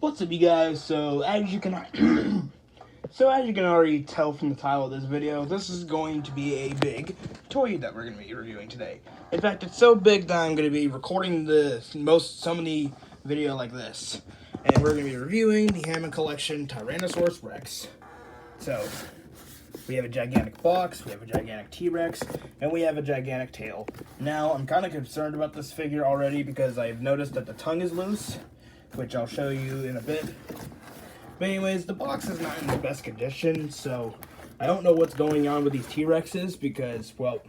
What's up, you guys? So as you can already tell from the title of this video, this is going to be a big toy that we're going to be reviewing today. In fact, it's so big that I'm going to be recording some of the video like this, and we're going to be reviewing the Hammond collection Tyrannosaurus Rex. So we have a gigantic box, we have a gigantic T-Rex, and we have a gigantic tail. Now I'm kind of concerned about this figure already because I've noticed that the tongue is loose, which I'll show you in a bit. But anyways, the box is not in the best condition, so I don't know what's going on with these T-Rexes because, well,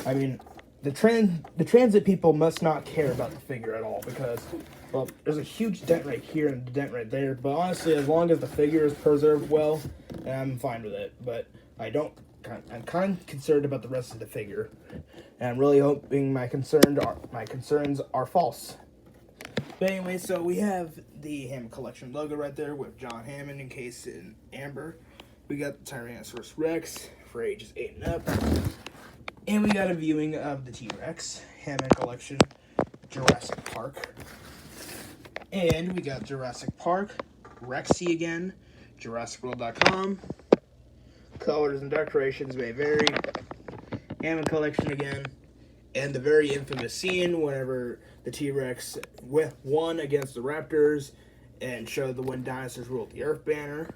I mean, the transit people must not care about the figure at all because, well, there's a huge dent right here and a dent right there. But honestly, as long as the figure is preserved well, I'm fine with it. But I'm kind of concerned about the rest of the figure, and I'm really hoping my concerns are false. But anyway, so we have the Hammond Collection logo right there with John Hammond encased in amber. We got the Tyrannosaurus Rex for ages 8 and up. And we got a viewing of the T-Rex, Hammond Collection, Jurassic Park. And we got Jurassic Park, Rexy again, JurassicWorld.com. Colors and decorations may vary. Hammond Collection again. And the very infamous scene whenever the T-Rex won against the Raptors and showed the When Dinosaurs Ruled the Earth banner.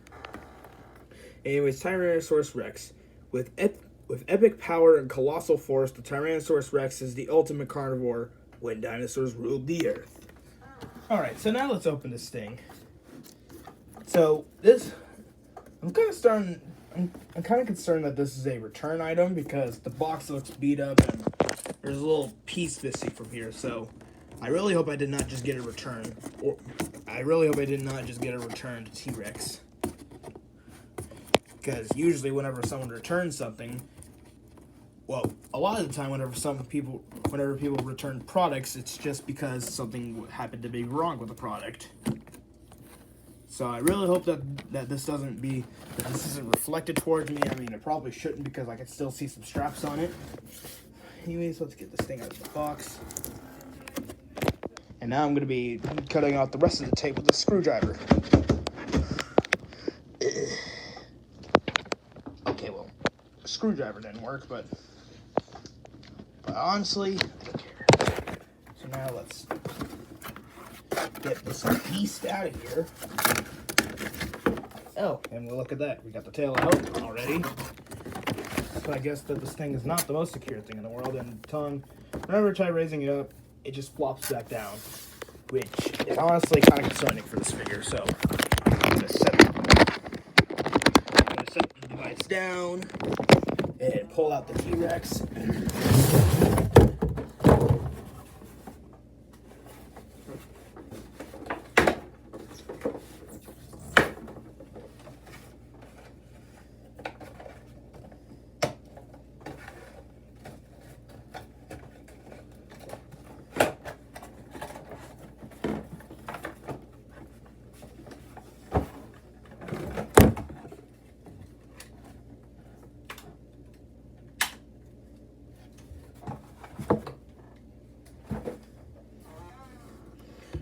Anyways, Tyrannosaurus Rex. With epic power and colossal force, the Tyrannosaurus Rex is the ultimate carnivore when dinosaurs ruled the Earth. Alright, so now let's open this thing. So, I'm kind of concerned that this is a return item because the box looks beat up and there's a little piece missing from here, so I really hope I did not just get a return. To T-Rex. Because usually whenever someone returns something, well, a lot of the time whenever people return products, it's just because something happened to be wrong with the product. So I really hope that this isn't reflected towards me. I mean, it probably shouldn't because I can still see some straps on it. Anyways, let's get this thing out of the box. And now I'm going to be cutting out the rest of the tape with a screwdriver. Okay, well, the screwdriver didn't work, but honestly, I don't care. So now let's get this beast out of here. Oh, and we'll look at that. We got the tail out already. So I guess that this thing is not the most secure thing in the world, and the tongue, whenever I try raising it up, it just flops back down, which is honestly kind of concerning for this figure. So I'm going to set the device down and pull out the T-Rex.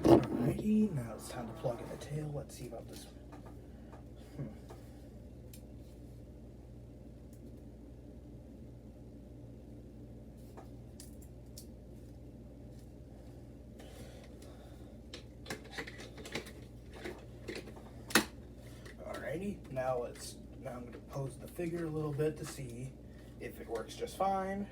Alrighty, now it's time to plug in the tail. Let's see about this one. Alrighty, now I'm going to pose the figure a little bit to see if it works just fine.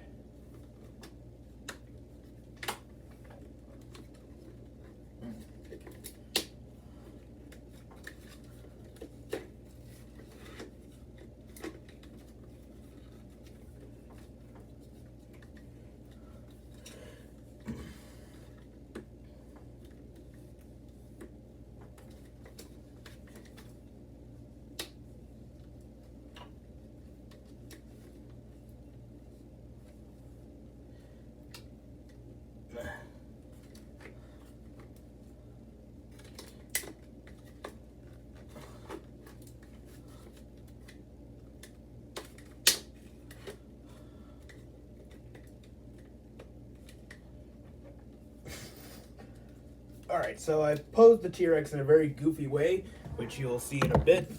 Alright, so I posed the T-Rex in a very goofy way, which you'll see in a bit.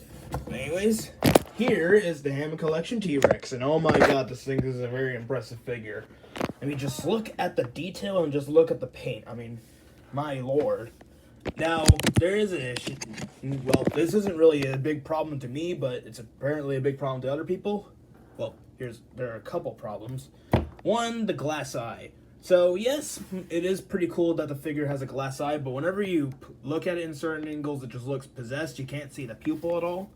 But anyways, here is the Hammond Collection T-Rex, and oh my god, this thing is a very impressive figure. I mean, just look at the detail and just look at the paint. I mean, my lord. Now, there is an issue. Well, this isn't really a big problem to me, but it's apparently a big problem to other people. Well, there are a couple problems. One, the glass eye. So, yes, it is pretty cool that the figure has a glass eye, but whenever you look at it in certain angles, it just looks possessed. You can't see the pupil at all.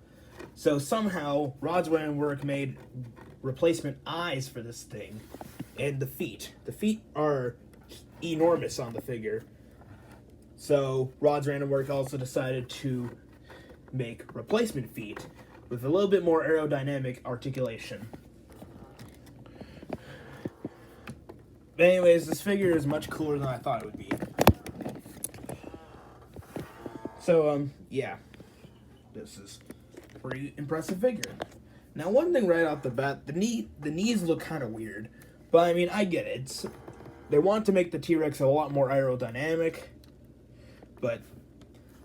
So, somehow, Rodsway & Work made replacement eyes for this thing. And the feet. The feet are enormous on the figure. So, Rodsway & Work also decided to make replacement feet with a little bit more aerodynamic articulation. But anyways, this figure is much cooler than I thought it would be. So, yeah. This is a pretty impressive figure. Now, one thing right off the bat, the knees look kind of weird. But, I mean, I get it. They want to make the T-Rex a lot more aerodynamic. But,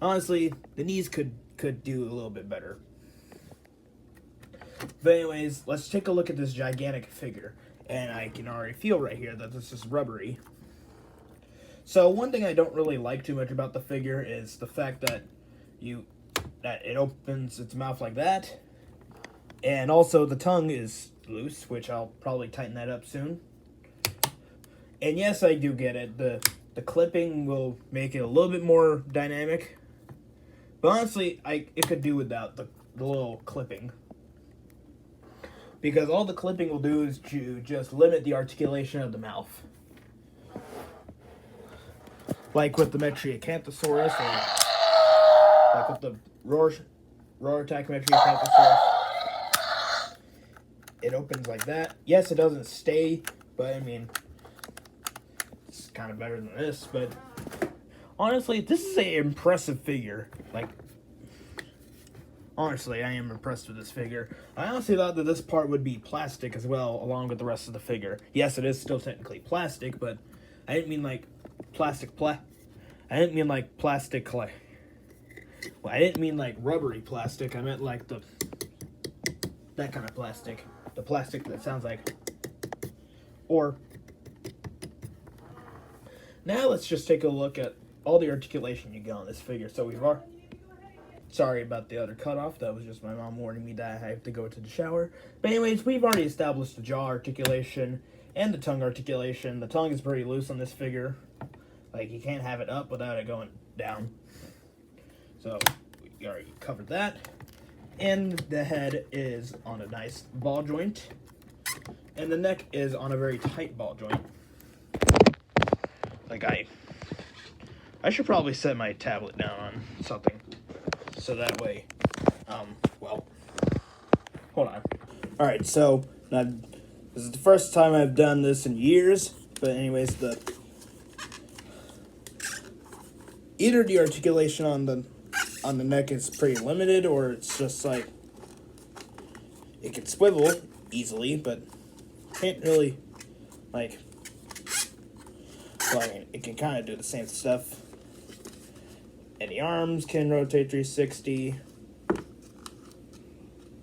honestly, the knees could do a little bit better. But anyways, let's take a look at this gigantic figure. And I can already feel right here that this is rubbery. So, one thing I don't really like too much about the figure is the fact that it opens its mouth like that. And also, the tongue is loose, which I'll probably tighten that up soon. And yes, I do get it. The clipping will make it a little bit more dynamic. But honestly, it could do without the little clipping. Because all the clipping will do is to just limit the articulation of the mouth. Like with the Metriacanthosaurus, or like with the Roar-Attack Metriacanthosaurus. It opens like that. Yes, it doesn't stay, but I mean, it's kind of better than this. But honestly, this is an impressive figure. Like, honestly, I am impressed with this figure. I honestly thought that this part would be plastic as well, along with the rest of the figure. Yes, it is still technically plastic, but I didn't mean like I didn't mean like plastic like. Well, I didn't mean like rubbery plastic. I meant like that kind of plastic. The plastic that sounds like. Or. Now let's just take a look at all the articulation you get on this figure. So we've already. Sorry about the other cutoff. That was just my mom warning me that I have to go to the shower. But anyways, we've already established the jaw articulation and the tongue articulation. The tongue is pretty loose on this figure. Like, you can't have it up without it going down. So, we already covered that. And the head is on a nice ball joint. And the neck is on a very tight ball joint. Like, I should probably set my tablet down on something. So that way, well, hold on. Alright, so, this is the first time I've done this in years, but anyways, either the articulation on the neck is pretty limited, or it's just like, it can swivel easily, but can't really, like, well, I mean, it can kind of do the same stuff. And the arms can rotate 360.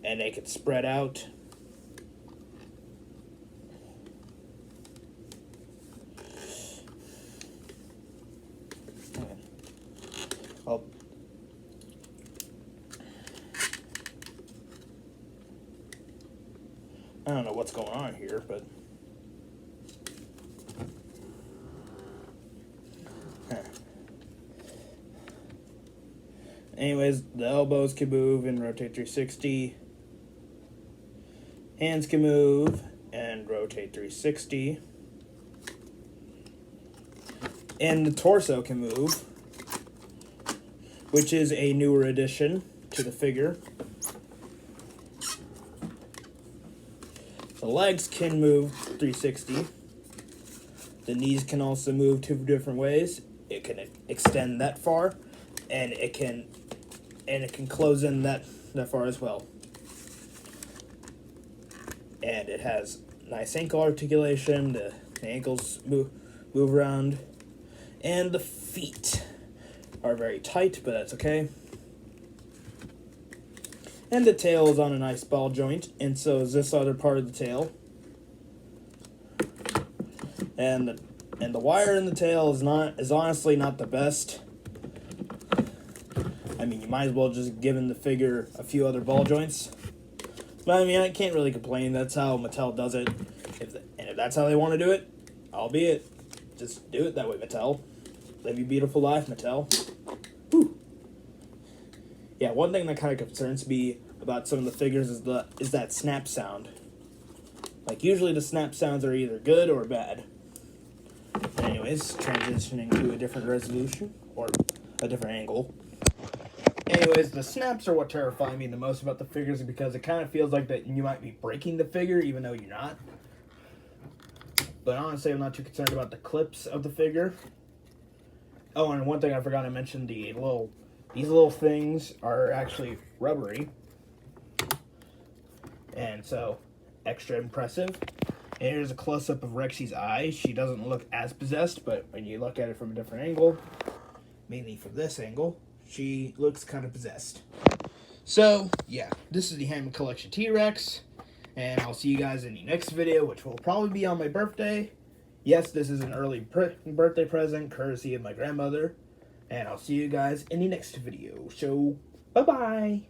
And they can spread out. Well, I don't know what's going on here, but anyways, the elbows can move and rotate 360. Hands can move and rotate 360. And the torso can move, which is a newer addition to the figure. The legs can move 360. The knees can also move two different ways. It can extend that far, and it can close in that far as well. And it has nice ankle articulation. The ankles move around, and the feet. are very tight, but that's okay. And the tail is on a nice ball joint, and so is this other part of the tail. And the wire in the tail is honestly not the best. I mean, you might as well just given the figure a few other ball joints. But I mean, I can't really complain. That's how Mattel does it. If that's how they want to do it, albeit, just do it that way, Mattel. Live your beautiful life, Mattel. Whew. Yeah, one thing that kind of concerns me about some of the figures is that snap sound. Like, usually the snap sounds are either good or bad. Anyways, transitioning to a different resolution, or a different angle. Anyways, the snaps are what terrify me the most about the figures because it kind of feels like that you might be breaking the figure even though you're not. But honestly, I'm not too concerned about the clips of the figure. Oh, and one thing I forgot to mention, these little things are actually rubbery. And so, extra impressive. And here's a close-up of Rexy's eye. She doesn't look as possessed, but when you look at it from a different angle, mainly from this angle, she looks kind of possessed. So, yeah, this is the Hammond Collection T-Rex. And I'll see you guys in the next video, which will probably be on my birthday. Yes, this is an early birthday present, courtesy of my grandmother. And I'll see you guys in the next video. So, bye-bye.